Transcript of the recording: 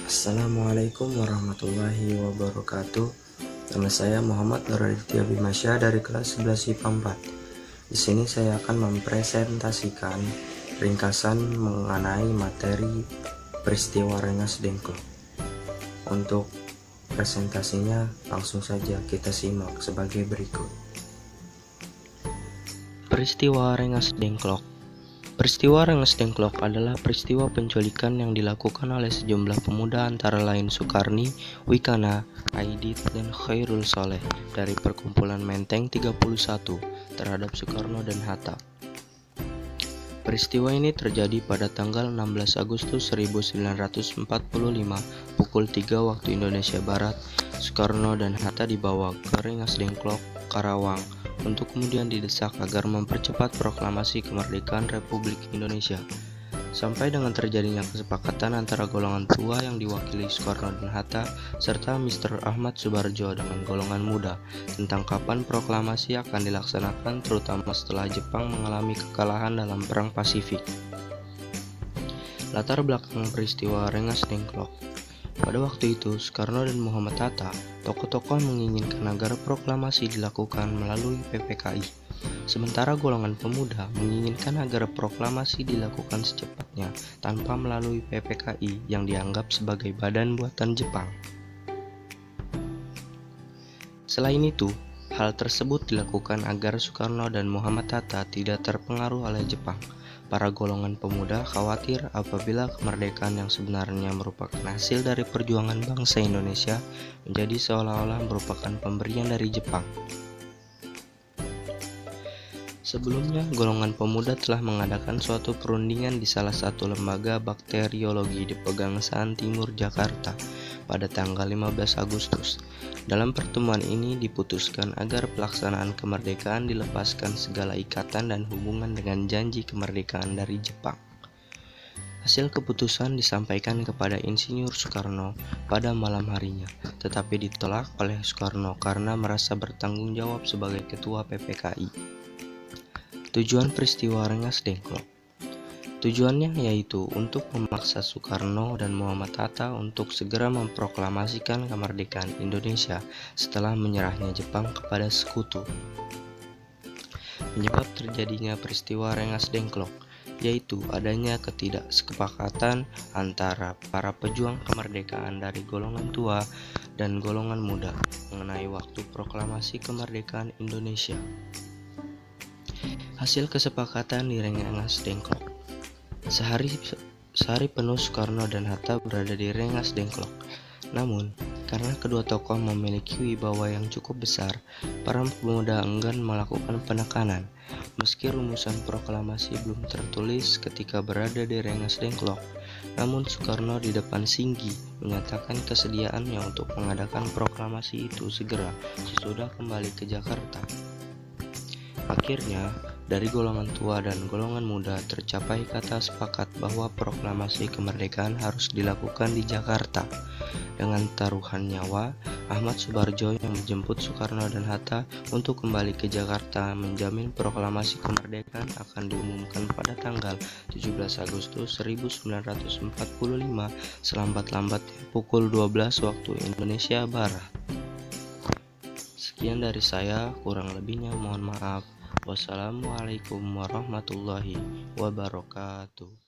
Assalamualaikum warahmatullahi wabarakatuh. Nama saya Muhammad Nur Aditya Bimasya dari kelas 11 IPA 4. Di sini saya akan mempresentasikan ringkasan mengenai materi peristiwa Rengas Dengklok. Untuk presentasinya langsung saja kita simak sebagai berikut. Peristiwa Rengas Dengklok. Peristiwa Rengas Dengklok adalah peristiwa penculikan yang dilakukan oleh sejumlah pemuda antara lain Sukarni, Wikana, Aidit, dan Khairul Soleh dari perkumpulan Menteng 31 terhadap Soekarno dan Hatta. Peristiwa ini terjadi pada tanggal 16 Agustus 1945 pukul 3 waktu Indonesia Barat. Soekarno dan Hatta dibawa ke Rengas Dengklok, Karawang, untuk kemudian didesak agar mempercepat proklamasi kemerdekaan Republik Indonesia. Sampai dengan terjadinya kesepakatan antara golongan tua yang diwakili Soekarno dan Hatta serta Mr. Ahmad Subarjo dengan golongan muda tentang kapan proklamasi akan dilaksanakan, terutama setelah Jepang mengalami kekalahan dalam Perang Pasifik. Latar belakang peristiwa Rengas Dengklok. Pada waktu itu, Soekarno dan Muhammad Hatta, tokoh-tokoh menginginkan agar proklamasi dilakukan melalui PPKI. Sementara golongan pemuda menginginkan agar proklamasi dilakukan secepatnya tanpa melalui PPKI yang dianggap sebagai badan buatan Jepang. Selain itu, hal tersebut dilakukan agar Soekarno dan Muhammad Hatta tidak terpengaruh oleh Jepang. Para golongan pemuda khawatir apabila kemerdekaan yang sebenarnya merupakan hasil dari perjuangan bangsa Indonesia menjadi seolah-olah merupakan pemberian dari Jepang. Sebelumnya, golongan pemuda telah mengadakan suatu perundingan di salah satu lembaga bakteriologi di Pegangsaan Timur, Jakarta pada tanggal 15 Agustus. Dalam pertemuan ini diputuskan agar pelaksanaan kemerdekaan dilepaskan segala ikatan dan hubungan dengan janji kemerdekaan dari Jepang. Hasil keputusan disampaikan kepada Insinyur Soekarno pada malam harinya, tetapi ditolak oleh Soekarno karena merasa bertanggung jawab sebagai ketua PPKI. Tujuan peristiwa Rengas Dengklok. Tujuannya yaitu untuk memaksa Soekarno dan Muhammad Hatta untuk segera memproklamasikan kemerdekaan Indonesia setelah menyerahnya Jepang kepada sekutu. Penyebab terjadinya peristiwa Rengas Dengklok yaitu adanya ketidaksepakatan antara para pejuang kemerdekaan dari golongan tua dan golongan muda mengenai waktu proklamasi kemerdekaan Indonesia. Hasil kesepakatan di Rengas Dengklok. Sehari penuh Soekarno dan Hatta berada di Rengas Dengklok. Namun, karena kedua tokoh memiliki wibawa yang cukup besar, para pemuda enggan melakukan penekanan. Meski rumusan proklamasi belum tertulis ketika berada di Rengas Dengklok, namun Soekarno di depan Singgi menyatakan kesediaannya untuk mengadakan proklamasi itu segera sesudah kembali ke Jakarta. Akhirnya, dari golongan tua dan golongan muda tercapai kata sepakat bahwa proklamasi kemerdekaan harus dilakukan di Jakarta. Dengan taruhan nyawa, Ahmad Subarjo yang menjemput Soekarno dan Hatta untuk kembali ke Jakarta menjamin proklamasi kemerdekaan akan diumumkan pada tanggal 17 Agustus 1945 selambat-lambatnya pukul 12 waktu Indonesia Barat. Sekian dari saya, kurang lebihnya mohon maaf. Wassalamualaikum warahmatullahi wabarakatuh.